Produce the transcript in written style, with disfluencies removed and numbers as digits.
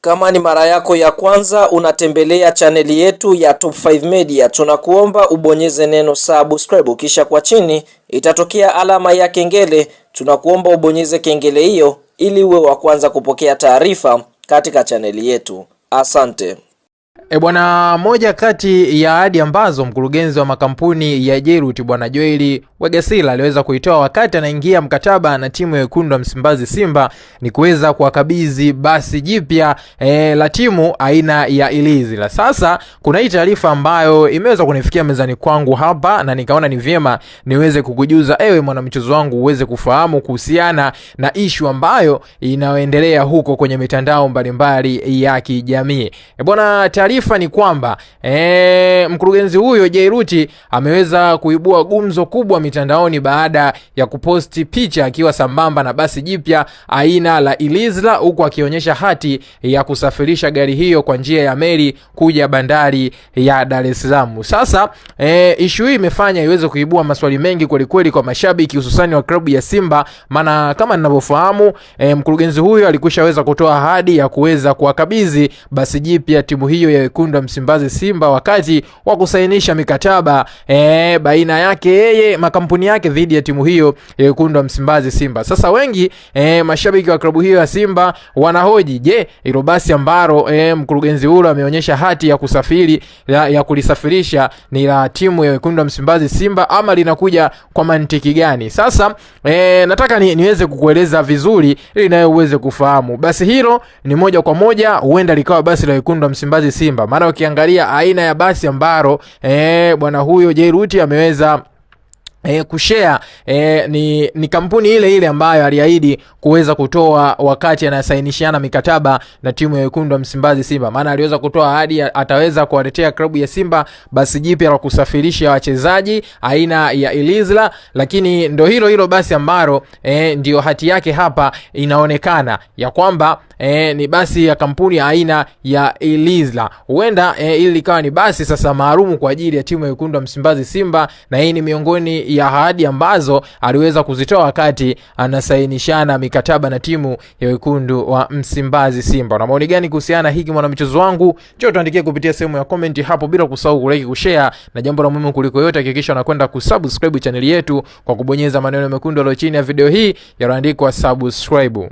Kama ni mara yako ya kwanza unatembelea chaneli yetu ya Top 5 Media, tunakuomba ubonyeze neno subscribe, kisha kwa chini itatokea alama ya kengele. Tunakuomba ubonyeze kengele hiyo ili uwe wa kwanza kupokea taarifa katika chaneli yetu. Asante. Bwana, moja kati ya ahadi ambazo mkurugenzi wa makampuni ya Jairut Bwana Joel Wegasila aliweza kuitoa wakati anaingia mkataba na timu ya Wekundu wa Msimbazi Simba ni kuweza kuwakabidhi basi jipya la timu aina ya Ilizla. Sasa kuna hii taarifa ambayo imeweza kunifikia mezani kwangu hapa na nikaona ni vyema niweze kukujuza ewe mwanamchezo wangu uweze kufahamu kuhusiana na issue ambayo inaendelea huko kwenye mitandao mbalimbali ya kijamii. Bwana, taarifa ni kwamba mkurugenzi huyo Jairut ameweza kuibua gumzo kubwa mitandaoni baada ya kuposti picha akiwa sambamba na basi jipya aina la Ilizla, huku akionyesha hati ya kusafirisha gari hiyo kwa njia ya meli kuja bandari ya Dar es Salaam. Sasa issue hii imefanya iweze kuibua maswali mengi kweli kwa mashabiki hususani wa klabu ya Simba, maana kama ninavyofahamu mkurugenzi huyo alikushaweza kutoa ahadi ya kuweza kuwakabidhi basi jipya timu hiyo ya Wekundu wa Msimbazi Simba wakati wa kusainisha mikataba baina yake yeye makampuni yake dhidi ya timu hiyo ya Wekundu wa Msimbazi Simba. Sasa wengi mashabiki wa klabu hiyo ya Simba wanahoji, je, hilo basi ambalo mkurugenzi huyo ameonyesha hati ya kusafiri ya kulisafirisha ni la timu ya Wekundu wa Msimbazi Simba ama linakuja kwa mantiki gani? Sasa nataka niweze kukueleza vizuri ili nawe uweze kufahamu. Basi hilo ni moja kwa moja huenda likawa basi la Wekundu wa Msimbazi Simba. Maana ukiangalia aina ya basi ambalo bwana huyo Jairut ameweza kushare ni kampuni ile ambayo aliahidi kuweza kutoa wakati anasainishiana mikataba na timu ya Wekundu wa Msimbazi Simba. Maana aliweza kutoa ahadi ataweza kuwaletea klabu ya Simba basi jipya la kusafirisha wachezaji aina ya Ilizla, lakini ndo hilo basi ambalo ndio hati yake hapa inaonekana ya kwamba ni basi ya kampuni aina ya Ilizla. Huenda ili likawa ni basi sasa maalumu kwa ajili ya timu ya Wekundu wa Msimbazi Simba, na hii ni miongoni ya ahadi ambazo aliweza kuzitoa wakati anasainishana mikataba na timu ya Wekundu wa Msimbazi Simba. Na maoni gani kuhusiana hiki mwanamchezo wangu? Njoo tuandikie kupitia sehemu ya comment hapo, bila kusahau kulike, kushare, na jambo la muhimu kuliko yote hakikisha unakwenda kusubscribe channel yetu kwa kubonyeza maneno mekundu yaliyo chini ya video hii yaliyoandikwa subscribe.